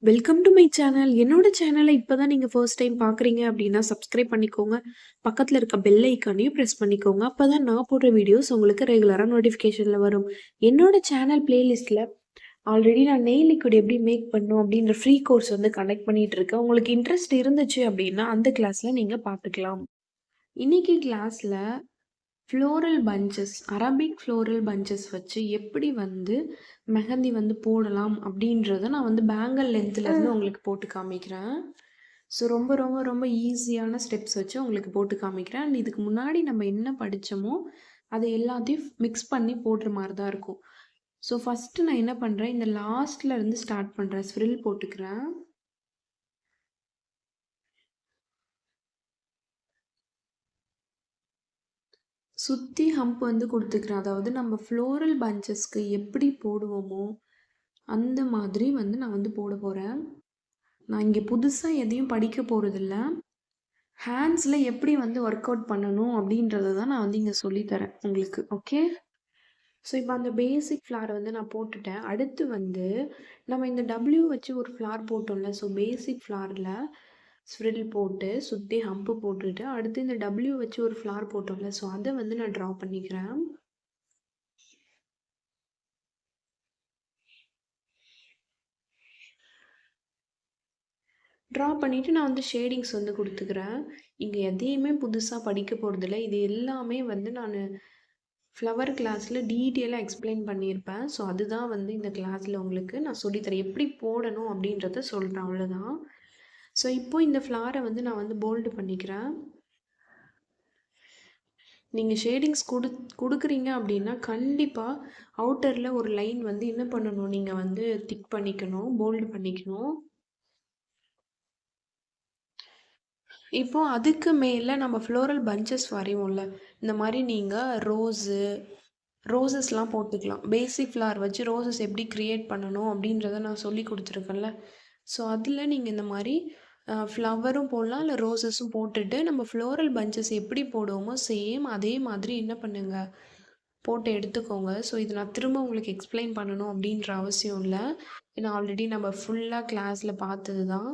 Welcome to my channel. என்னோட சேனலை இப்பதான் நீங்க ஃபர்ஸ்ட் டைம் பார்க்குறீங்க அப்படின்னா, சப்ஸ்கிரைப் பண்ணிக்கோங்க. பக்கத்துல இருக்க பெல் ஐக்கானையும் பிரஸ் பண்ணிக்கோங்க. அப்பதான் நான் போடுற வீடியோஸ் உங்களுக்கு ரெகுலரா நோட்டிஃபிகேஷன்ல வரும். என்னோட சேனல் பிளேலிஸ்ட்ல ஆல்ரெடி நான் நெயில் லிக்விட் எப்படி மேக் பண்ணணும் அப்படின்ற ஃப்ரீ கோர்ஸ் வந்து கண்டக்ட் பண்ணிட்டு இருக்கேன். உங்களுக்கு இன்ட்ரெஸ்ட் இருந்துச்சு அப்படின்னா, அந்த கிளாஸ்ல நீங்க பார்த்துக்கலாம். இன்னைக்கு கிளாஸ்ல floral punches, Arabic floral punches வச்சு எப்படி வந்து மெஹந்தி வந்து போடலாம் அப்படின்றத நான் வந்து பேங்கிள் லென்த்லேருந்து உங்களுக்கு போட்டு காமிக்கிறேன். ஸோ ரொம்ப ரொம்ப ரொம்ப ஈஸியான ஸ்டெப்ஸ் வச்சு உங்களுக்கு போட்டு காமிக்கிறேன். அண்ட் இதுக்கு முன்னாடி நம்ம என்ன படித்தோமோ அதை எல்லாத்தையும் மிக்ஸ் பண்ணி போடுற மாதிரி தான் இருக்கும். ஸோ ஃபஸ்ட்டு நான் என்ன பண்ணுறேன், இந்த லாஸ்ட்ல இருந்து ஸ்டார்ட் பண்ணுறேன். ஸ்ப்ரில் போட்டுக்கிறேன். சுற்றி ஹம்ப் வந்து கொடுத்துக்கிறேன். அதாவது நம்ம ஃப்ளோரல் பஞ்சஸ்க்கு எப்படி போடுவோமோ அந்த மாதிரி வந்து நான் வந்து போட போகிறேன். நான் இங்கே புதுசாக எதையும் படிக்க போகிறதில்ல. ஹேண்ட்ஸில் எப்படி வந்து ஒர்க் அவுட் பண்ணணும் அப்படின்றத தான் நான் வந்து இங்கே சொல்லித்தரேன் உங்களுக்கு. ஓகே, ஸோ இப்போ அந்த பேசிக் ஃப்ளார் வந்து நான் போட்டுட்டேன். அடுத்து வந்து நம்ம இந்த டபிள்யூ வச்சு ஒரு ஃப்ளார் போட்டோம்ல, ஸோ பேசிக் ஃப்ளாரில் ஸ்ப்ரில் போட்டு சுற்றி ஹம்பு போட்டுட்டு அடுத்து இந்த டபிள்யூ வச்சு ஒரு ஃப்ளார் போட்டோம்ல, ஸோ அதை வந்து நான் ட்ரா பண்ணிக்கிறேன். ட்ரா பண்ணிவிட்டு நான் வந்து ஷேடிங்ஸ் வந்து கொடுத்துக்கிறேன். இங்கே எதையுமே புதுசாக படிக்க போகிறதில்ல. இது எல்லாமே வந்து நான் ஃப்ளவர் கிளாஸில் டீட்டெயிலாக எக்ஸ்பிளைன் பண்ணியிருப்பேன். ஸோ அதுதான் வந்து இந்த கிளாஸில் உங்களுக்கு நான் சொல்லித்தரேன். எப்படி போடணும் அப்படின்றத சொல்கிறேன், அவ்வளோதான். ஸோ இப்போ இந்த ஃப்ளாரை வந்து நான் வந்து போல்டு பண்ணிக்கிறேன். நீங்கள் ஷேடிங்ஸ் கொடுக்குறீங்க அப்படின்னா கண்டிப்பாக அவுட்டரில் ஒரு லைன் வந்து என்ன பண்ணணும், நீங்கள் வந்து திக் பண்ணிக்கணும், போல்டு பண்ணிக்கணும். இப்போ அதுக்கு மேலே நம்ம ஃப்ளோரல் பஞ்சஸ் வரைவோம்ல, இந்த மாதிரி நீங்கள் ரோசஸ்லாம் போட்டுக்கலாம். பேசிக் ஃப்ளார் வச்சு ரோசஸ் எப்படி க்ரியேட் பண்ணணும் அப்படின்றத நான் சொல்லி கொடுத்துருக்கேன்ல. ஸோ அதில் நீங்கள் இந்த மாதிரி ஃப்ளவரும் போடலாம், இல்லை ரோசஸும் போட்டுட்டு நம்ம ஃப்ளோரல் பஞ்சஸ் எப்படி போடுவோமோ சேம் அதே மாதிரி என்ன பண்ணுங்க, போட்டு எடுத்துக்கோங்க. ஸோ இது நான் திரும்ப உங்களுக்கு எக்ஸ்பிளைன் பண்ணணும் அப்படின்ற அவசியம் இல்லை. ஏன்னா ஆல்ரெடி நம்ம ஃபுல்லாக கிளாஸில் பார்த்தது தான்.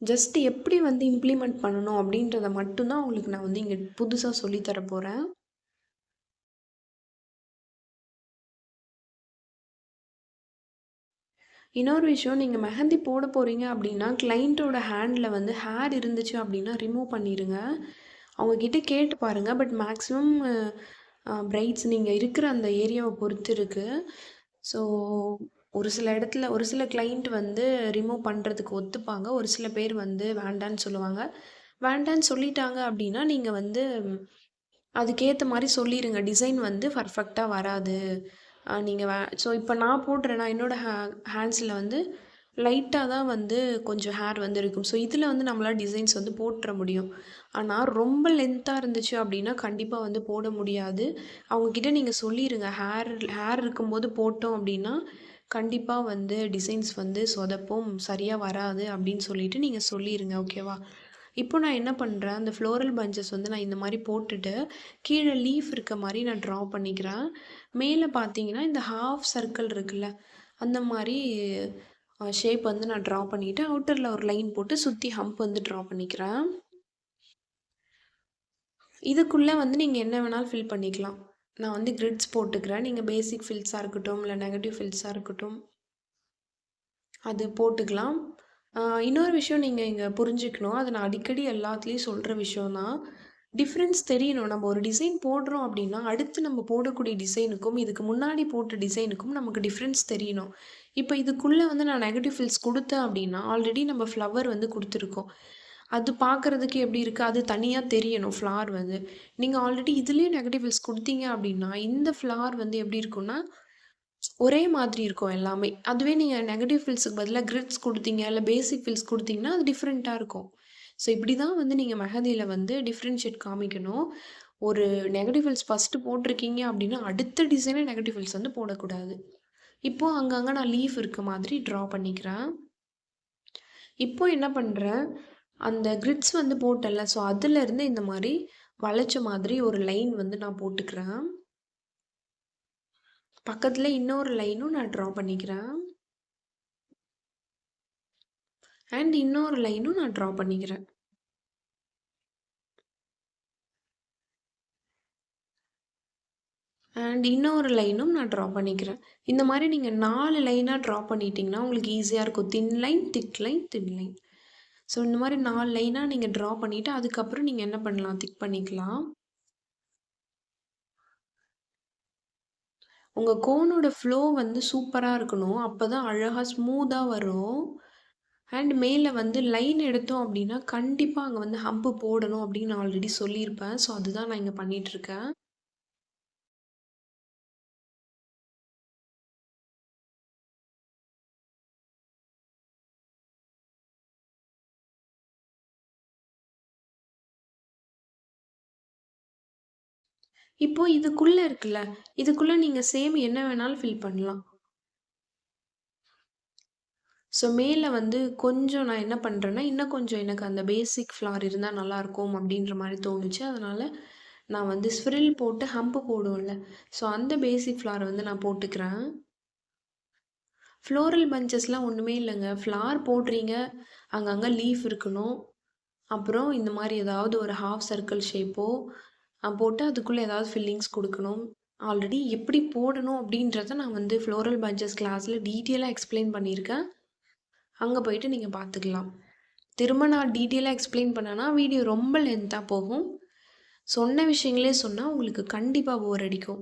ஜஸ்ட் எப்படி வந்து இம்ப்ளிமெண்ட் பண்ணணும் அப்படின்றத மட்டும்தான் உங்களுக்கு நான் வந்து இங்கே புதுசாக சொல்லித்தர போகிறேன். இன்னொரு விஷயம், நீங்கள் மெஹந்தி போட போகிறீங்க அப்படின்னா கிளைண்ட்டோட ஹேண்டில் வந்து ஹேர் இருந்துச்சு அப்படின்னா ரிமூவ் பண்ணிடுங்க. அவங்கக்கிட்ட கேட்டு பாருங்கள். பட் மேக்ஸிமம் பிரைட்ஸ் நீங்கள் இருக்கிற அந்த ஏரியாவை பொறுத்து இருக்குது. ஸோ ஒரு சில இடத்துல ஒரு சில கிளைண்ட் வந்து ரிமூவ் பண்ணுறதுக்கு ஒத்துப்பாங்க, ஒரு சில பேர் வந்து வேண்டான்னு சொல்லுவாங்க. வேண்டான்னு சொல்லிட்டாங்க அப்படின்னா நீங்கள் வந்து அதுக்கேற்ற மாதிரி சொல்லிடுங்க. டிசைன் வந்து பர்ஃபெக்டாக வராது. நீங்கள் ஸோ இப்போ நான் போடுறேன்னா என்னோட ஹேண்ட்ஸில் வந்து லைட்டாக தான் வந்து கொஞ்சம் ஹேர் வந்து இருக்கும். ஸோ இதில் வந்து நம்மளால் டிசைன்ஸ் வந்து போட்டுற முடியும். ஆனால் ரொம்ப லென்த்தாக இருந்துச்சு அப்படின்னா கண்டிப்பாக வந்து போட முடியாது. அவங்கக்கிட்ட நீங்கள் சொல்லிடுங்க, ஹேர் இருக்கும்போது போட்டோம் அப்படின்னா கண்டிப்பாக வந்து டிசைன்ஸ் வந்து சொதப்பும், சரியாக வராது அப்படின்னு சொல்லிட்டு நீங்கள் சொல்லிடுங்க. ஓகேவா? இப்போ நான் என்ன பண்ணுறேன், அந்த ஃப்ளோரல் பஞ்சஸ் வந்து நான் இந்த மாதிரி போட்டுட்டு கீழே லீஃப் இருக்க மாதிரி நான் ட்ரா பண்ணிக்கிறேன். மேலே பார்த்தீங்கன்னா இந்த ஹாஃப் சர்க்கிள் இருக்குல்ல, அந்த மாதிரி ஷேப் வந்து நான் ட்ரா பண்ணிவிட்டு அவுட்டரில் ஒரு லைன் போட்டு சுற்றி ஹம்ப் வந்து ட்ரா பண்ணிக்கிறேன். இதுக்குள்ளே வந்து நீங்கள் என்ன வேணாலும் ஃபில் பண்ணிக்கலாம். நான் வந்து கிரிட்ஸ் போட்டுக்கிறேன். நீங்கள் பேசிக் ஃபில்ஸாக இருக்கட்டும், இல்லை நெகட்டிவ் ஃபில்ஸாக இருக்கட்டும், அது போட்டுக்கலாம். இன்னொரு விஷயம் நீங்கள் இங்கே புரிஞ்சுக்கணும், அதை நான் அடிக்கடி எல்லாத்துலேயும் சொல்கிற விஷயம் தான். டிஃப்ரென்ஸ் தெரியணும். நம்ம ஒரு டிசைன் போடுறோம் அப்படின்னா அடுத்து நம்ம போடக்கூடிய டிசைனுக்கும் இதுக்கு முன்னாடி போட்ட டிசைனுக்கும் நமக்கு டிஃப்ரென்ஸ் தெரியணும். இப்போ இதுக்குள்ளே வந்து நான் நெகட்டிவ் ஃபில்ஸ் கொடுத்தேன் அப்படின்னா ஆல்ரெடி நம்ம ஃப்ளவர் வந்து கொடுத்துருக்கோம். அது பார்க்குறதுக்கு எப்படி இருக்குது, அது தனியாக தெரியணும். ஃப்ளார் வந்து நீங்கள் ஆல்ரெடி இதுலேயும் நெகட்டிவ் ஃபில்ஸ் கொடுத்தீங்க அப்படின்னா இந்த ஃப்ளார் வந்து எப்படி இருக்குன்னா ஒரே மாதிரி இருக்கும் எல்லாமே. அதுவே நீங்கள் நெகட்டிவ் ஃபில்ஸுக்கு பதிலாக கிரிட்ஸ் கொடுத்தீங்க, இல்லை பேசிக் ஃபில்ஸ் கொடுத்தீங்கன்னா அது டிஃப்ரெண்ட்டாக இருக்கும். ஸோ இப்படி தான் வந்து நீங்கள் மெஹந்தியில் வந்து டிஃப்ரென்ஷியேட் காமிக்கணும். ஒரு நெகட்டிவ் ஃபில்ஸ் ஃபஸ்ட்டு போட்டிருக்கீங்க அப்படின்னா அடுத்த டிசைனே நெகட்டிவ் ஃபில்ஸ் வந்து போடக்கூடாது. இப்போது அங்கங்கே நான் லீஃப் இருக்க மாதிரி ட்ரா பண்ணிக்கிறேன். இப்போ என்ன பண்ணுறேன், அந்த கிரிட்ஸ் வந்து போட்டேன்ல, ஸோ அதுலேருந்து இந்த மாதிரி வளைச்ச மாதிரி ஒரு லைன் வந்து நான் போட்டுக்கிறேன். பக்கத்தில் இன்னொரு லைனும் நான் ட்ரா பண்ணிக்கிறேன். அண்ட் இன்னொரு லைனும் நான் ட்ரா பண்ணிக்கிறேன். அண்ட் இன்னொரு லைனும் நான் ட்ரா பண்ணிக்கிறேன். இந்த மாதிரி நீங்கள் 4 லைனாக ட்ரா பண்ணிட்டீங்கன்னா உங்களுக்கு ஈஸியாக இருக்கும். Thin line, thick line, thin line. So இந்த மாதிரி 4 லைனாக நீங்கள் ட்ரா பண்ணிவிட்டு அதுக்கப்புறம் நீங்கள் என்ன பண்ணலாம், திக் பண்ணிக்கலாம். உங்கள் கோனோட ஃப்ளோ வந்து சூப்பராக இருக்கணும். அப்போ தான் அழகாக ஸ்மூத்தாக வரும். அண்ட் மேலே வந்து லைன் எடுத்தோம் அப்படின்னா கண்டிப்பாக அங்கே வந்து ஹம்பு போடணும் அப்படின்னு நான் ஆல்ரெடி சொல்லியிருப்பேன். ஸோ அதுதான் நான் இங்கே பண்ணிகிட்ருக்கேன். இப்போ இதுக்குள்ளே இருக்குல்ல, இதுக்குள்ளே நீங்கள் சேம் என்ன வேணாலும் ஃபில் பண்ணலாம். ஸோ மேலே வந்து கொஞ்சம் நான் என்ன பண்ணுறேன்னா, இன்னும் கொஞ்சம் எனக்கு அந்த பேசிக் ஃப்ளார் இருந்தால் நல்லாயிருக்கும் அப்படின்ற மாதிரி தோணுச்சு. அதனால் நான் வந்து ஸ்ப்ரில் போட்டு ஹம்பு போடுவோம்ல, ஸோ அந்த பேசிக் ஃப்ளாரை வந்து நான் போட்டுக்கிறேன். ஃப்ளோரல் பஞ்சஸ்லாம் ஒன்றுமே இல்லைங்க. ஃப்ளார் போடுறீங்க, அங்கங்கே லீஃப் இருக்கணும். அப்புறம் இந்த மாதிரி ஏதாவது ஒரு ஹாஃப் சர்க்கிள் ஷேப்போ போட்டு அதுக்குள்ளே ஏதாவது ஃபில்லிங்ஸ் கொடுக்கணும். ஆல்ரெடி எப்படி போடணும் அப்படின்றத நான் வந்து ஃப்ளோரல் பஞ்சஸ் கிளாஸில் டீட்டெயிலாக எக்ஸ்பிளைன் பண்ணியிருக்கேன். அங்கே போயிட்டு நீங்கள் பார்த்துக்கலாம். திரும்ப நான் டீட்டெயிலாக எக்ஸ்பிளைன் பண்ணேன்னா வீடியோ ரொம்ப லென்த்தாக போகும். சொன்ன விஷயங்களே சொன்னால் உங்களுக்கு கண்டிப்பாக போர் அடிக்கும்.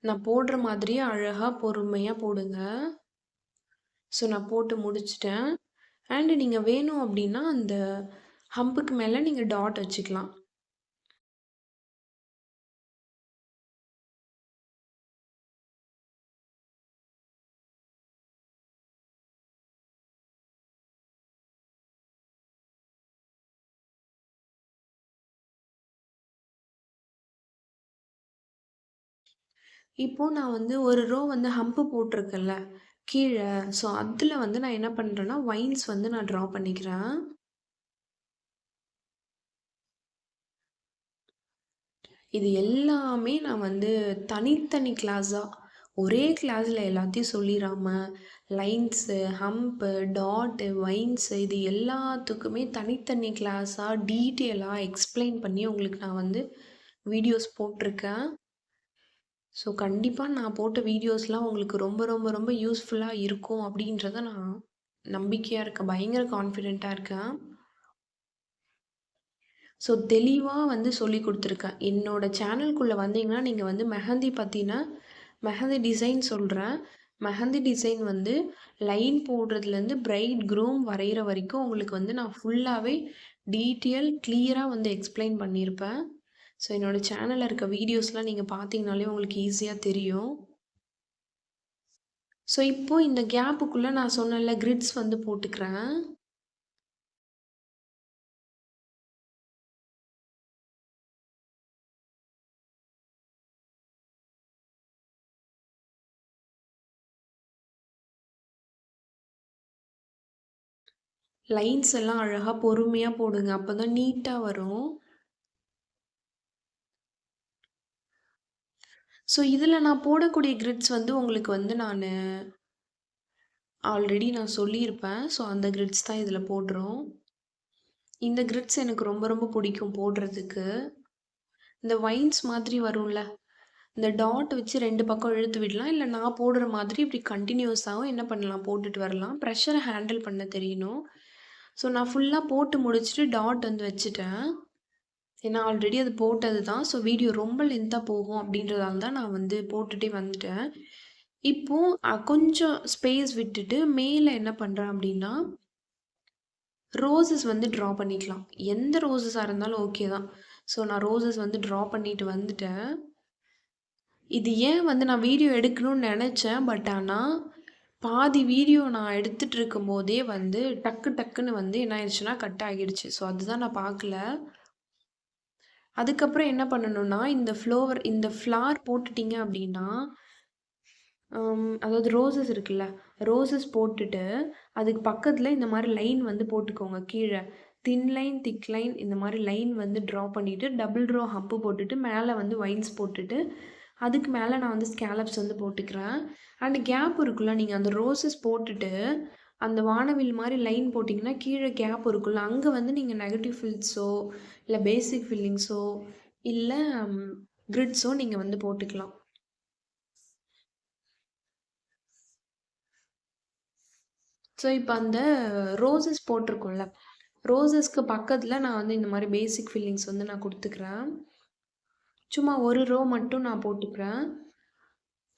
நான் போடுற மாதிரியே அழகாக பொறுமையாக போடுங்க. ஸோ நான் போட்டு முடிச்சிட்டேன். அண்டு நீங்கள் வேணும் அப்படின்னா அந்த ஹம்புக்கு மேலே நீங்கள் டாட் வச்சுக்கலாம். இப்போ நான் வந்து ஒரு ரோ வந்து ஹம்பு போட்டிருக்கேன்ல கீழே, ஸோ அதில் வந்து நான் என்ன பண்ணுறேன்னா வைன்ஸ் வந்து நான் ட்ரா பண்ணிக்கிறேன். இது எல்லாமே நான் வந்து தனித்தனி கிளாஸாக ஒரே கிளாஸில் எல்லாத்தையும் சொல்லிடாம லைன்ஸு, ஹம்ப்பு, டாட்டு, வைன்ஸு இது எல்லாத்துக்குமே தனித்தனி கிளாஸாக டீட்டெயிலாக எக்ஸ்பிளைன் பண்ணி உங்களுக்கு நான் வந்து வீடியோஸ் போட்டிருக்கேன். ஸோ கண்டிப்பாக நான் போட்ட வீடியோஸ்லாம் உங்களுக்கு ரொம்ப ரொம்ப ரொம்ப யூஸ்ஃபுல்லாக இருக்கும் அப்படின்றத நான் நம்பிக்கையாக இருக்கேன். பயங்கர கான்ஃபிடென்ட்டாக இருக்கேன். ஸோ தெளிவாக வந்து சொல்லி கொடுத்துருக்கேன். என்னோடய சேனல்குள்ளே வந்தீங்கன்னா நீங்கள் வந்து மெஹந்தி பற்றின மெஹந்தி டிசைன் சொல்கிறேன். மெஹந்தி டிசைன் வந்து லைன் போடுறதுலேருந்து பிரைட் க்ரூம் வரைகிற வரைக்கும் உங்களுக்கு வந்து நான் ஃபுல்லாகவே டீட்டெயில் கிளியராக வந்து எக்ஸ்பிளைன் பண்ணியிருப்பேன். ஸோ என்னோடய சேனலில் இருக்க வீடியோஸ்லாம் நீங்கள் பார்த்தீங்கனாலே உங்களுக்கு ஈஸியாக தெரியும். ஸோ இப்போது இந்த கேப்புக்குள்ளே நான் சொன்னேன்ல கிரிட்ஸ் வந்து போட்டுக்கிறேன். லைன்ஸ் எல்லாம் அழகாக பொறுமையாக போடுங்க, அப்போ தான் நீட்டாக வரும். ஸோ இதில் நான் போடக்கூடிய கிரிட்ஸ் வந்து உங்களுக்கு வந்து நான் ஆல்ரெடி நான் சொல்லியிருப்பேன். ஸோ அந்த கிரிட்ஸ் தான் இதில் போடுறோம். இந்த கிரிட்ஸ் எனக்கு ரொம்ப ரொம்ப பிடிக்கும் போடுறதுக்கு. இந்த வைன்ஸ் மாதிரி வரும்ல, இந்த டாட் வச்சு 2 பக்கம் இழுத்து விடலாம். இல்லை நான் போடுற மாதிரி இப்படி கண்டினியூஸாகவும் என்ன பண்ணலாம், போட்டுட்டு வரலாம். ப்ரெஷரை ஹேண்டில் பண்ண தெரியணும். ஸோ நான் ஃபுல்லாக போட்டு முடிச்சுட்டு டாட் வந்து வச்சுட்டேன். ஏன்னா ஆல்ரெடி அது போட்டது தான். ஸோ வீடியோ ரொம்ப லென்த்தாக போகும் அப்படின்றதால தான் நான் வந்து போட்டுகிட்டே வந்துட்டேன். இப்போது கொஞ்சம் ஸ்பேஸ் விட்டுட்டு மேலே என்ன பண்ணுறேன் அப்படின்னா ரோஸஸ் வந்து ட்ரா பண்ணிக்கலாம். எந்த ரோஸஸாக இருந்தாலும் ஓகே தான். ஸோ நான் ரோஸஸ் வந்து ட்ரா பண்ணிட்டு வந்துட்டேன். இது ஏன் வந்து நான் வீடியோ எடுக்கணும்னு நினச்சேன். பட் ஆனால் பாதி வீடியோ நான் எடுத்துகிட்டு இருக்கும்போதே வந்து டக்கு டக்குன்னு வந்து என்ன ஆயிடுச்சுன்னா கட் ஆகிடுச்சு. ஸோ அதுதான் நான் பார்க்கல. அதுக்கப்புறம் என்ன பண்ணணும்னா இந்த ஃப்ளார் போட்டுட்டீங்க அப்படின்னா அதாவது ரோஸஸ் இருக்குல்ல, ரோஸஸ் போட்டுட்டு அதுக்கு பக்கத்தில் இந்த மாதிரி லைன் வந்து போட்டுக்கோங்க கீழே. தின் லைன், திக் லைன் இந்த மாரி லைன் வந்து ட்ரா பண்ணிட்டு, டபுள் ரோ ஹம்ப் போட்டுட்டு, மேல வந்து வைன்ஸ் போட்டுட்டு, அதுக்கு மேல நான் வந்து ஸ்கேலப்ஸ் வந்து போட்டுக்கிறேன். அண்ட் கேப் இருக்குல்ல, நீங்க அந்த ரோசஸ் போட்டுட்டு, அந்த வானவில் மாரி லைன் போட்டிங்கன்னா, கீழ கேப் இருக்குல்ல, அங்க வந்து நீங்க நெகட்டிவ் ஃபில்ஸோ, இல்ல பேசிக் ஃபில்லிங்ஸோ, இல்ல கிரிட்ஸோ நீங்க வந்து போட்டுக்கலாம். ஸோ, இப்ப அந்த ரோசஸ் போட்டிருக்கோம்ல, ரோசஸ்க்கு பக்கத்துல நான் வந்து இந்த மாரி பேசிக் ஃபில்லிங்ஸ் வந்து நான் குடுத்துக்கிறேன். சும்மா ஒரு ரோ மட்டும் நான் போட்டுக்கிறேன்.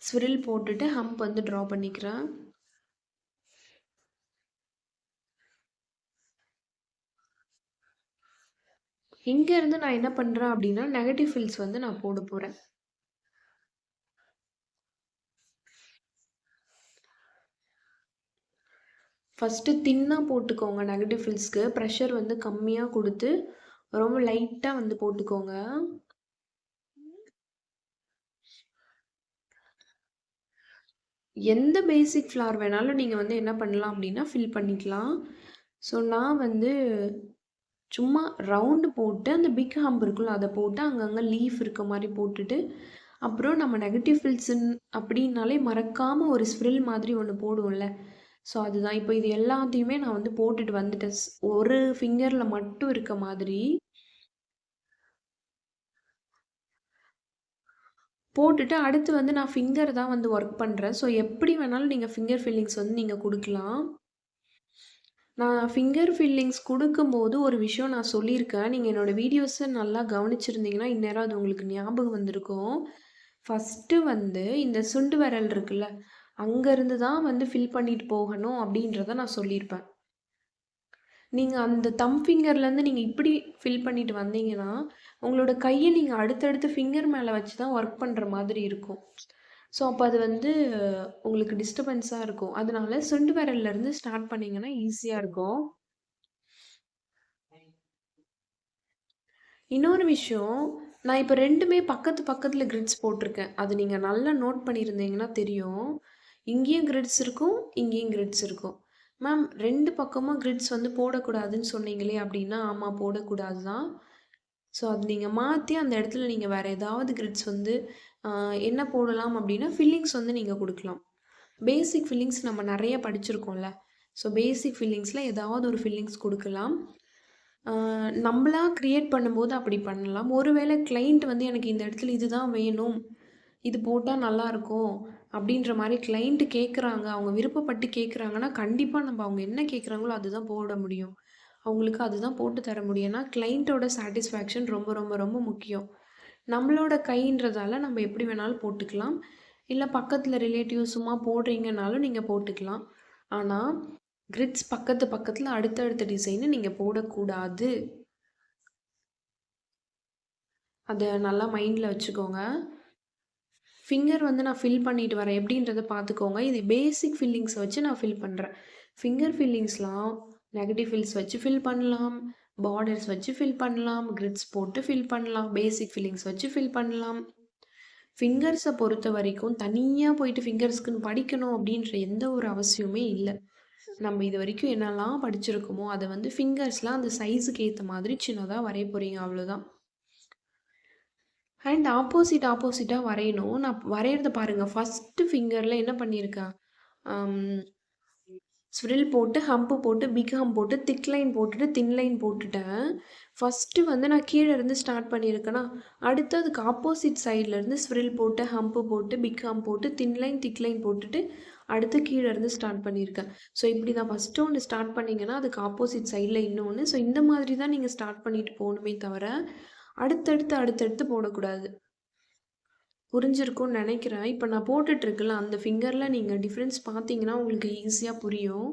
ஸ்விரில் போட்டுட்டு ஹம்ப் வந்து ட்ரா பண்ணிக்கிறேன். இங்க இருந்து நான் என்ன பண்றேன் அப்டின்னா, நெகட்டிவ் ஃபில்ஸ் வந்து நான் போட போறேன். ஃபர்ஸ்ட்டு தின்னா போட்டுக்கோங்க நெகட்டிவ் ஃபில்ஸ்க்கு. பிரஷர் வந்து கம்மியா குடுத்து, ரொம்ப லைட்டா வந்து போட்டுக்கோங்க. எந்த பேசிக் ஃப்ளார் வேணாலும் நீங்க வந்து என்ன பண்ணலாம் அப்டின்னா, ஃபில் பண்ணிக்கலாம். ஸோ, நான் வந்து சும்மா ரவுண்டு போட்டு, அந்த பிக் ஹம்ப் இருக்குல்ல, அத போட்டு அங்கங்க லீஃப் இருக்க மாரி போட்டுட்டு, அப்புறம் நம்ம நெகட்டிவ் ஃபில்ஸ்ன்னு அப்டின்னாலே மறக்காம ஒரு ஸ்ப்ரில் மாதிரி ஒண்ணு போடுவோம்ல. ஸோ, அதுதான். இப்போ இது எல்லாத்தையுமே நான் வந்து போட்டுட்டு வந்துட்டேன். ஒரு ஃபிங்கர்ல மட்டும் இருக்க மாதிரி போட்டுட்டு, அடுத்து வந்து நான் ஃபிங்கர் தான் வந்து ஒர்க் பண்றேன். ஸோ, எப்படி வேணாலும் நீங்க ஃபிங்கர் ஃபில்லிங்ஸ் வந்து நீங்க குடுக்கலாம். நான் ஃபிங்கர் ஃபில்லிங்ஸ் குடுக்கும்போது ஒரு விஷயம் நான் சொல்லியிருக்கேன். நீங்க என்னோட வீடியோஸ நல்லா கவனிச்சிருந்தீங்கன்னா, இந்நேரம் அது உங்களுக்கு ஞாபகம் வந்திருக்கும். ஃபர்ஸ்ட்டு வந்து இந்த சுண்டு விரல் இருக்குல்ல, அங்கருந்து தான் வந்து ஃபில் பண்ணிட்டு போகணும் அப்படின்றத நான் சொல்லியிருப்பேன். நீங்க அந்த தம் ஃபிங்கர்லேருந்து நீங்க இப்படி ஃபில் பண்ணிட்டு வந்தீங்கன்னா, உங்களோட கைய நீங்க அடுத்தடுத்து ஃபிங்கர் மேல வச்சு தான் ஒர்க் பண்ற மாதிரி இருக்கும். ஸோ, அப்ப அது வந்து உங்களுக்கு டிஸ்டர்பன்ஸா இருக்கும். அதனால சுண்டு விரல்லருந்து ஸ்டார்ட் பண்ணீங்கன்னா ஈஸியா இருக்கும். இன்னொரு விஷயம், நான் இப்ப 2மே பக்கத்து பக்கத்துல கிரிட்ஸ் போட்டிருக்கேன். அது நீங்க நல்லா நோட் பண்ணியிருந்தீங்கன்னா தெரியும். இங்கேயும் கிரிட்ஸ் இருக்கும், இங்கேயும் கிரிட்ஸ் இருக்கும். மேம் 2 பக்கமும் கிரிட்ஸ் வந்து போடக்கூடாதுன்னு சொன்னீங்களே அப்டின்னா, ஆமா போடக்கூடாது தான். ஸோ, அது நீங்க மாத்தி அந்த இடத்துல நீங்க வேற ஏதாவது கிரிட்ஸ் வந்து அ என்ன போடலாம் அப்டின்னா, ஃபில்லிங்ஸ் வந்து நீங்க குடுக்கலாம். பேசிக் ஃபில்லிங்ஸ் நம்ம நெறைய படிச்சிருக்கோம்ல. ஸோ, பேசிக் ஃபில்லிங்ஸ்ல ஏதாவது ஒரு ஃபில்லிங்ஸ் குடுக்கலாம். நம்பளா கிரியேட் பண்ணும்போது அப்படி பண்ணலாம். ஒருவேளை கிளையண்ட் வந்து எனக்கு இந்த இடத்துல இதுதான் வேணும். இது போட்டா நல்லாருக்கும். அப்படின்ற மாரி கிளையண்ட் கேட்குறாங்க. அவங்க விருப்பப்பட்டு கேட்குறாங்கன்னா, கண்டிப்பா நம்ம அவங்க என்ன கேட்குறாங்களோ அதுதான் போட முடியும். அவங்களுக்கு அதுதான் போட்டு தர முடியும். ஏன்னா, கிளையண்ட்டோட சாட்டிஸ்ஃபேக்ஷன் ரொம்ப ரொம்ப ரொம்ப முக்கியம். நம்மளோட கைன்றதால நம்ம எப்படி வேணாலும் போட்டுக்கலாம். இல்ல பக்கத்துல ரிலேட்டிவ்ஸ் சும்மா போடுறீங்கனாலும் நீங்க போட்டுக்கலாம். ஆனா, கிரிட்ஸ் பக்கத்து பக்கத்துல அடுத்தடுத்த டிசைன் நீங்க போடக்கூடாது. அத நல்லா மைண்ட்ல வச்சுக்கோங்க. ஃபிங்கர் வந்து நான் ஃபில் பண்ணிட்டு வரேன் எப்படின்றத பார்த்துக்கோங்க. இது பேசிக் ஃபில்லிங்ஸ் வச்சு நான் ஃபில் பண்றேன். ஃபிங்கர் ஃபில்லிங்ஸ்லாம் நெகட்டிவ் ஃபில்ஸ் வச்சு ஃபில் பண்ணலாம். பார்டர்ஸ் வச்சு ஃபில் பண்ணலாம். கிரிட்ஸ் போட்டு ஃபில் பண்ணலாம். பேசிக் ஃபில்லிங்ஸ் வச்சு ஃபில் பண்ணலாம். ஃபிங்கர்ஸ பொறுத்தவரைக்கும் தனியா போயிட்டு ஃபிங்கர்ஸ்க்குன்னு படிக்கணும் அப்படின்ற எந்த ஒரு அவசியமுமே இல்ல. நம்ம இதுவரைக்கும் என்னலாம் படிச்சிருக்கோமோ, அத வந்து ஃபிங்கர்ஸ்லாம் அந்த சைஸுக்கு ஏத்த மாதிரி சின்னதா வரைய போறீங்க அவ்வளோதான். அண்ட் ஆப்போசிட்டா வரையணும். நான் வரையறத பாருங்க. ஃபர்ஸ்ட்டு ஃபிங்கர்ல என்ன பண்ணியிருக்கேன், அம் ஸ்விரில் போட்டு, ஹம்ப் போட்டு, பிக் ஹம்ப் போட்டு, திக் லைன் போட்டுட்டு, தின் லைன் போட்டுட்டேன். ஃபர்ஸ்ட்டு வந்து நான் கீழ இருந்து ஸ்டார்ட் பண்ணியிருக்கேனா, அடுத்து அதுக்கு ஆப்போசிட் சைட்ல இருந்து ஸ்விரில் போட்டு, ஹம்ப் போட்டு, பிக் ஹம்ப் போட்டு, தின் லைன், திக் லைன் போட்டுட்டு, அடுத்து கீழ இருந்து ஸ்டார்ட் பண்ணியிருக்கேன். ஸோ இப்படி தான் ஃபர்ஸ்ட்டு ஒண்ணு ஸ்டார்ட் பண்ணீங்கன்னா, அதுக்கு ஆப்போசிட் சைட்ல இன்னொன்னு. ஸோ இந்த மாதிரி தான் நீங்க ஸ்டார்ட் பண்ணிட்டு போணுமே தவிர, அடுத்தடுத்து போடக்கூடாது. புரிஞ்சிருக்கும்னு நெனைக்கிறேன். இப்ப நான் போட்டுட்டு இருக்கேன்ல, அந்த ஃபிங்கர்ல நீங்க டிஃபரன்ஸ் பார்த்தீங்கன்னா, உங்களுக்கு ஈஸியா புரியும்.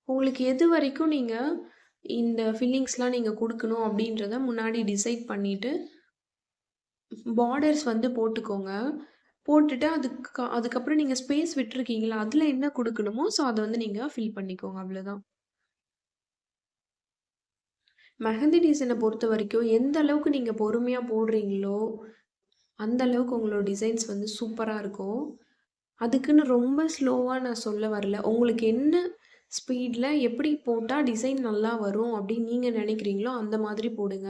உங்களுக்கு எது வரைக்கும் நீங்க இந்த ஃபில்லிங்ஸ்லாம் நீங்க குடுக்கணும் அப்டின்றத முன்னாடி டிசைட் பண்ணிட்டு, பார்டர்ஸ் வந்து போட்டுக்கோங்க. போட்டுட்டு அதுக்கப்புறம் நீங்க ஸ்பேஸ் விட்டுருக்கீங்கல்ல, அதுல என்ன குடுக்கணுமோ, ஸோ அத வந்து நீங்க ஃபில் பண்ணிக்கோங்க அவ்வளோதான். மெஹந்தி டிசைனை பொறுத்த வரைக்கும் எந்த அளவுக்கு நீங்கள் பொறுமையாக போடுறீங்களோ அந்த அளவுக்கு உங்களோட டிசைன்ஸ் வந்து சூப்பராக இருக்கும். அதுக்குன்னு ரொம்ப ஸ்லோவாக நான் சொல்ல வரல. உங்களுக்கு என்ன ஸ்பீடில் எப்படி போட்டால் டிசைன் நல்லா வரும் அப்படின்னு நீங்கள் நினைக்கிறீங்களோ அந்த மாதிரி போடுங்க.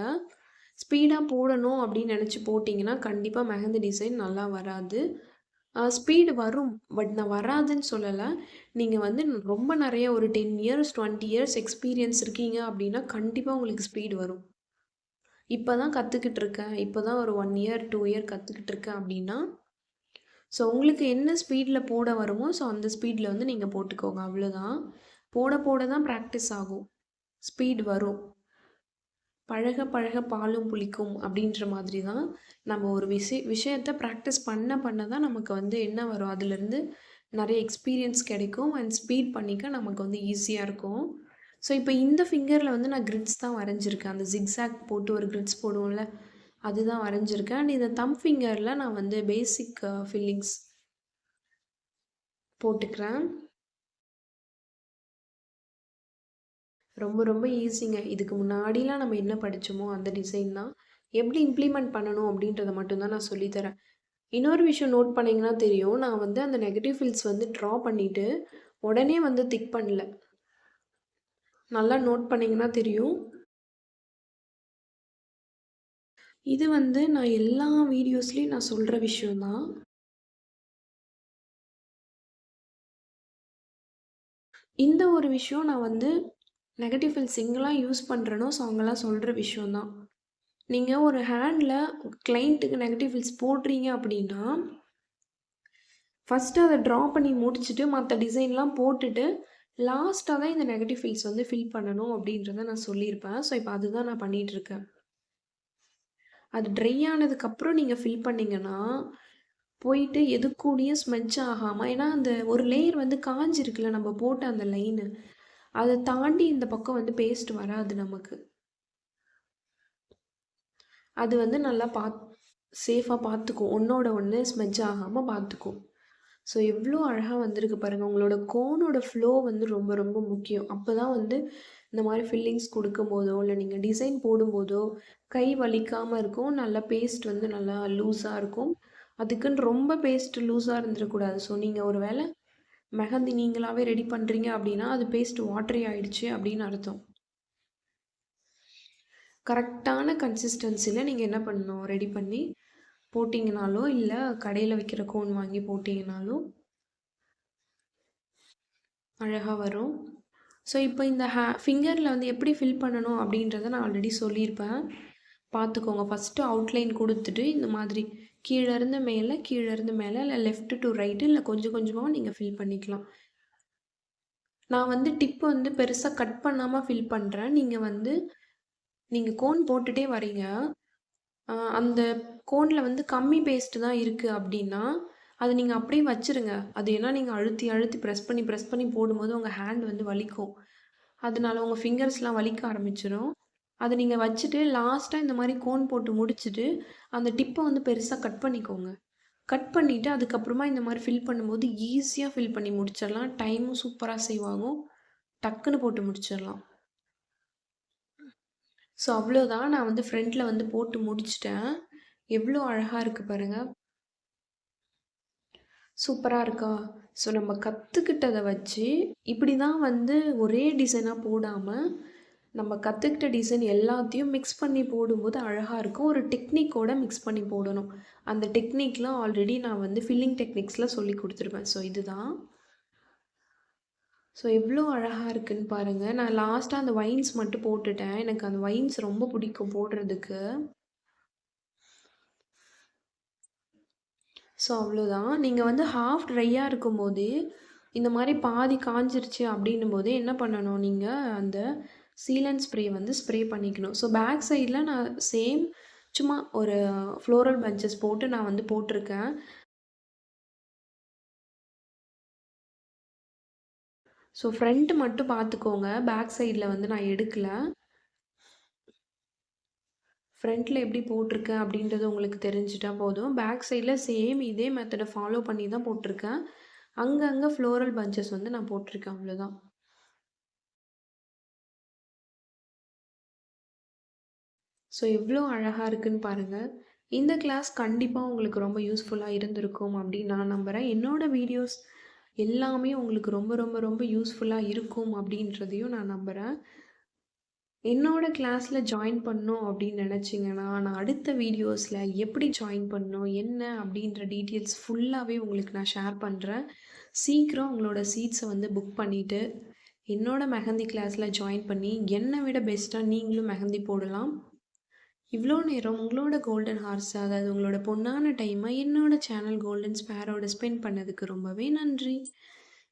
ஸ்பீடாக போடணும் அப்படின்னு நினச்சி போட்டிங்கன்னா கண்டிப்பாக மெஹந்தி டிசைன் நல்லா வராது. ஸ்பீடு வரும். பட் நான் வராதுன்னு சொல்லலை. நீங்கள் வந்து ரொம்ப நிறைய ஒரு 10 இயர்ஸ் 20 இயர்ஸ் எக்ஸ்பீரியன்ஸ் இருக்கீங்க அப்படின்னா கண்டிப்பாக உங்களுக்கு ஸ்பீடு வரும். இப்போ தான் கற்றுக்கிட்டு இருக்கேன், இப்போ தான் ஒரு 1 இயர் 2 இயர் கற்றுக்கிட்டு இருக்கேன் அப்படின்னா ஸோ உங்களுக்கு என்ன ஸ்பீடில் போட வருமோ ஸோ அந்த ஸ்பீடில் வந்து நீங்கள் போட்டுக்கோங்க, அவ்வளோதான். போட போட தான் ப்ராக்டிஸ் ஆகும், ஸ்பீட் வரும். பழக பழக பாலும் புளிக்கும் அப்படின்ற மாதிரி தான். நம்ம ஒரு விஷயத்தை ப்ராக்டிஸ் பண்ண பண்ண தான் நமக்கு வந்து என்ன வரும், அதுலேருந்து நிறைய எக்ஸ்பீரியன்ஸ் கிடைக்கும் அண்ட் ஸ்பீட் பண்ணிக்க நமக்கு வந்து ஈஸியாக இருக்கும். ஸோ இப்போ இந்த ஃபிங்கரில் வந்து நான் கிரிட்ஸ் தான் வரைஞ்சிருக்கேன். அந்த ஜிக்ஸாக் போட்டு ஒரு கிரிட்ஸ் போடுவோம்ல, அதுதான் வரைஞ்சிருக்கேன். அண்ட் இந்த தம் ஃபிங்கரில் நான் வந்து பேசிக் ஃபில்லிங்ஸ் போட்டுக்கிறேன். ரொம்ப ரொம்ப ஈஸிங்க. இதுக்கு முன்னாடிலாம் நம்ம என்ன படித்தோமோ அந்த டிசைன் தான். எப்படி இம்ப்ளிமெண்ட் பண்ணணும் அப்படின்றத மட்டும் தான் நான் சொல்லித்தரேன். இன்னொரு விஷயம் நோட் பண்ணிங்கன்னா தெரியும், நான் வந்து அந்த நெகட்டிவ் ஃபில்ஸ் வந்து ட்ரா பண்ணிவிட்டு உடனே வந்து திக் பண்ணல. நல்லா நோட் பண்ணிங்கன்னா தெரியும். இது வந்து நான் எல்லா வீடியோஸ்லேயும் நான் சொல்கிற விஷயந்தான். இந்த ஒரு விஷயம் நான் வந்து நெகட்டிவ் ஃபில்ஸ் எங்கெல்லாம் யூஸ் பண்ணுறேனோ ஸோ அங்கெல்லாம் சொல்கிற விஷயந்தான். நீங்கள் ஒரு ஹேண்டில் கிளைண்ட்டுக்கு நெகட்டிவ் ஃபில்ஸ் போடுறீங்க அப்படின்னா ஃபஸ்ட்டு அதை ட்ரா பண்ணி முடிச்சுட்டு மற்ற டிசைன்லாம் போட்டுட்டு லாஸ்ட்டாக தான் இந்த நெகட்டிவ் ஃபில்ஸ் வந்து ஃபில் பண்ணணும் அப்படின்றத நான் சொல்லியிருப்பேன். ஸோ இப்போ அதுதான் நான் பண்ணிகிட்ருக்கேன். அது ட்ரை ஆனதுக்கப்புறம் நீங்கள் ஃபில் பண்ணிங்கன்னா போயிட்டு எது கூடயும் ஸ்மெட்ச் ஆகாமல், ஏன்னா அந்த ஒரு லேயர் வந்து காஞ்சிருக்குல்ல நம்ம போட்ட அந்த லைனு, அதை தாண்டி இந்த பக்கம் வந்து பேஸ்ட் வராது நமக்கு. அது வந்து நல்லா சேஃபாக பார்த்துக்கும், ஒன்றோட ஒன்று ஸ்மெட்ச் ஆகாமல் பார்த்துக்கும். ஸோ எவ்வளோ அழகாக வந்திருக்கு பாருங்கள். உங்களோட கோனோட ஃப்ளோ வந்து ரொம்ப ரொம்ப முக்கியம். அப்போ தான் வந்து இந்த மாதிரி ஃபில்லிங்ஸ் கொடுக்கும்போதோ இல்லை நீங்கள் டிசைன் போடும்போதோ கை வலிக்காமல் இருக்கும். நல்லா பேஸ்ட் வந்து நல்லா லூஸாக இருக்கும். அதுக்குன்னு ரொம்ப பேஸ்ட் லூஸாக இருந்துடக்கூடாது. ஸோ நீங்கள் ஒரு வேளை மெஹந்தி நீங்களாகவே ரெடி பண்ணுறீங்க அப்படின்னா அது பேஸ்ட் வாட்டரி ஆயிடுச்சு அப்படின்னு அர்த்தம். கரெக்டான கன்சிஸ்டன்சியில் நீங்கள் என்ன பண்ணணும், ரெடி பண்ணி போட்டிங்கனாலோ இல்லை கடையில் விற்கிற கோன் வாங்கி போட்டிங்கனாலும் அழகாக வரும். ஸோ இப்போ இந்த ஃபிங்கரில் வந்து எப்படி ஃபில் பண்ணணும் அப்படின்றத நான் ஆல்ரெடி சொல்லியிருப்பேன், பார்த்துக்கோங்க. ஃபஸ்ட்டு அவுட்லைன் கொடுத்துட்டு இந்த மாதிரி கீழேருந்து மேலே கீழேருந்து மேலே இல்லை லெஃப்ட் டு ரைட்டு இல்லை கொஞ்சம் கொஞ்சமாக நீங்கள் ஃபில் பண்ணிக்கலாம். நான் வந்து டிப்பு வந்து பெருசாக கட் பண்ணாமல் ஃபில் பண்ணுறேன். நீங்கள் கோன் போட்டுகிட்டே வரீங்க, அந்த கோனில் வந்து கம்மி பேஸ்ட்டு தான் இருக்குது அப்படின்னா அது நீங்கள் அப்படியே வச்சுருங்க. அது ஏன்னா நீங்கள் அழுத்தி அழுத்தி ப்ரெஸ் பண்ணி போடும்போது உங்கள் ஹேண்ட் வந்து வலிக்கும். அதனால உங்கள் ஃபிங்கர்ஸ்லாம் வலிக்க ஆரம்பிச்சிடும். அதை நீங்கள் வச்சுட்டு லாஸ்ட்டாக இந்த மாதிரி கோன் போட்டு முடிச்சுட்டு அந்த டிப்பை வந்து பெருசாக கட் பண்ணிக்கோங்க. கட் பண்ணிவிட்டு அதுக்கப்புறமா இந்த மாதிரி ஃபில் பண்ணும்போது ஈஸியாக ஃபில் பண்ணி முடிச்சிடலாம். டைமும் சூப்பராக சேவ் ஆகும். டக்குன்னு போட்டு முடிச்சிடலாம். ஸோ அவ்வளோதான். நான் வந்து ஃப்ரண்ட்டில் வந்து போட்டு முடிச்சிட்டேன். எவ்வளோ அழகாக இருக்குது பாருங்கள். சூப்பராக இருக்கா? ஸோ நம்ம கற்றுக்கிட்டதை வச்சு இப்படி தான் வந்து ஒரே டிசைனாக போடாமல் நம்ம கற்றுக்கிட்ட டிசைன் எல்லாத்தையும் மிக்ஸ் பண்ணி போடும்போது அழகாக இருக்கும். ஒரு டெக்னிக்கோடு மிக்ஸ் பண்ணி போடணும். அந்த டெக்னிக்லாம் ஆல்ரெடி நான் வந்து ஃபில்லிங் டெக்னிக்ஸில் சொல்லி கொடுத்துருப்பேன். ஸோ இதுதான். ஸோ எவ்வளோ அழகாக இருக்குதுன்னு பாருங்கள். நான் லாஸ்ட்டாக அந்த வைன்ஸ் மட்டும் போட்டுட்டேன். எனக்கு அந்த வைன்ஸ் ரொம்ப பிடிக்கும் போடுறதுக்கு. ஸோ அவ்வளோதான். நீங்கள் வந்து ஹாஃப் ட்ரையாக இருக்கும்போது இந்த மாதிரி பாதி காஞ்சிருச்சு அப்படின்னும் போது என்ன பண்ணணும், நீங்கள் அந்த சீலண்ட் ஸ்ப்ரே வந்து ஸ்ப்ரே பண்ணிக்கணும். ஸோ பேக் சைடில் நான் சேம் சும்மா ஒரு ஃப்ளோரல் பஞ்சஸ் போட்டு நான் வந்து போட்டிருக்கேன். ஸோ ஃப்ரண்ட் மட்டும் பார்த்துக்கோங்க, பேக் சைடில் வந்து நான் எடுக்கலை. ஃப்ரண்ட்டில் எப்படி போட்டிருக்கேன் அப்படின்றது உங்களுக்கு தெரிஞ்சிட்டா போதும். பேக் சைடில் சேம் இதே மெத்தடை ஃபாலோ பண்ணி தான் போட்டிருக்கேன். அங்கங்கே ஃப்ளோரல் பஞ்சஸ் வந்து நான் போட்டிருக்கேன், அவ்வளோதான். ஸோ எவ்வளோ அழகா இருக்குன்னு பாருங்க. இந்த கிளாஸ் கண்டிப்பா உங்களுக்கு ரொம்ப யூஸ்ஃபுல்லா இருந்திருக்கும் அப்படின்னு நான் நம்புறேன். என்னோட வீடியோஸ் எல்லாமே உங்களுக்கு ரொம்ப ரொம்ப ரொம்ப யூஸ்ஃபுல்லா இருக்கும் அப்படின்றதையும் நான் நம்புறேன். என்னோட கிளாஸ்ல ஜாயின் பண்ணணும் அப்படின்னு நினச்சிங்கன்னா, நான் அடுத்த வீடியோஸ்ல எப்படி ஜாயின் பண்ணணும், என்ன அப்படின்ற டீட்டெயில்ஸ் ஃபுல்லாவே உங்களுக்கு நான் ஷேர் பண்றேன். சீக்கிரம் உங்களோட சீட்ஸ வந்து புக் பண்ணிட்டு, என்னோட மெஹந்தி கிளாஸ்ல ஜாயின் பண்ணி, என்ன விட பெஸ்ட்டா நீங்களும் மெஹந்தி போடலாம். இவ்வளோ நேரம் உங்களோட கோல்டன் ஹார்ஸ், அதாவது உங்களோட பொன்னான டைமை என்னோட சேனல் கோல்டன் ஸ்பேரோட ஸ்பெண்ட் பண்ணதுக்கு ரொம்பவே நன்றி.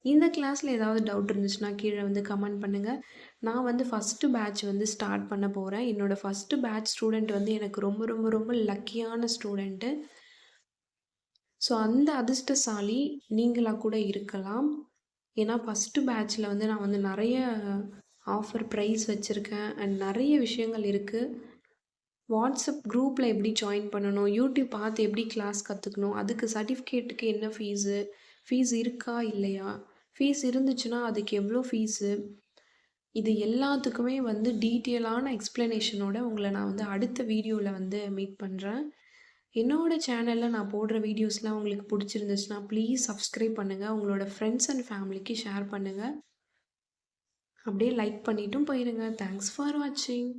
இந்த கிளாஸில் ஏதாவது டவுட் இருந்துச்சுன்னா கீழே வந்து கமெண்ட் பண்ணுங்கள். நான் வந்து ஃபஸ்ட்டு பேட்ச் வந்து ஸ்டார்ட் பண்ண போகிறேன். என்னோடய ஃபஸ்ட்டு பேட்ச் ஸ்டூடெண்ட் வந்து எனக்கு ரொம்ப ரொம்ப ரொம்ப லக்கியான ஸ்டூடெண்ட்டு. ஸோ அந்த அதிர்ஷ்டசாலி நீங்களாக கூட இருக்கலாம். ஏன்னா ஃபஸ்ட்டு பேட்ச்சில் வந்து நான் வந்து நிறைய ஆஃபர் ப்ரைஸ் வச்சுருக்கேன் அண்ட் நிறைய விஷயங்கள் இருக்குது. வாட்ஸ்அப் குரூப்பில் எப்படி ஜாயின் பண்ணணும், யூடியூப் பார்த்து எப்படி கிளாஸ் கற்றுக்கணும், அதுக்கு சர்டிஃபிகேட்டுக்கு என்ன ஃபீஸு, ஃபீஸ் இருக்கா இல்லையா, ஃபீஸ் இருந்துச்சுன்னா அதுக்கு எவ்வளோ ஃபீஸு, இது எல்லாத்துக்குமே வந்து டீட்டெயிலான எக்ஸ்ப்ளனேஷனோட உங்களை நான் வந்து அடுத்த வீடியோவில் வந்து மீட் பண்ணுறேன். என்னோடய சேனலில் நான் போடுற வீடியோஸ்லாம் உங்களுக்கு பிடிச்சிருந்துச்சுன்னா ப்ளீஸ் சப்ஸ்கிரைப் பண்ணுங்கள். உங்களோட ஃப்ரெண்ட்ஸ் அண்ட் ஃபேமிலிக்கு ஷேர் பண்ணுங்கள். அப்படியே லைக் பண்ணிட்டும் போயிருங்க. தேங்க்ஸ் ஃபார் வாட்சிங்.